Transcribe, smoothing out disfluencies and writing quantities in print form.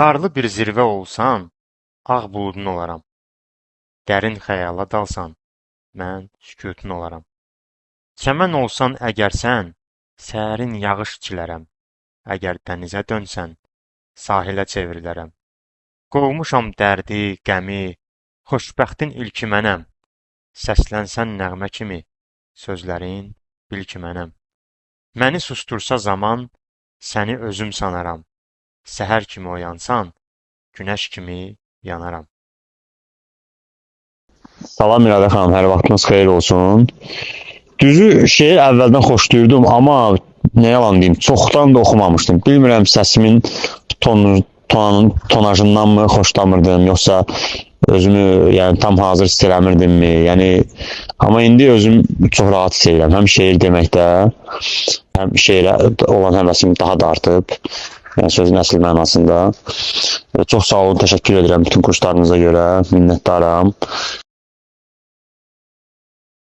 Qarlı bir zirvə olsan, ağ buludun olaram. Dərin xəyala dalsan, mən sükutun olaram. Çəmən olsan əgər sən, sərin yağış çilərəm. Əgər dənizə dönsən, sahilə çevrilərəm. Qovmuşam dərdi, qəmi, xoşbəxtin ilki mənəm. Səslənsən nəğmə kimi, sözlərin bil ki mənəm. Məni sustursa zaman, səni özüm sanaram. Səhər kimi oyansan, günəş kimi yanaram. Salam İradə xanım, hər vaxtınız xeyir olsun. Düzü şeir əvvəldən xoşlayırdım, amma nə yalan deyim, çoxdan da oxumamışdım. Bilmirəm səsimin tonajındanmı xoşlamırdım, yoxsa özümü yəni tam hazır hiss eləmirdimmi? Yəni amma indi özüm çox rahat hiss edirəm. Həm şeir deməkdə, həm şeirə olan həvəsim daha da artıb. Yəni sözün əsl mənasında. Çox sağ olun, təşəkkür edirəm bütün kurslarınıza görə, minnətdaram.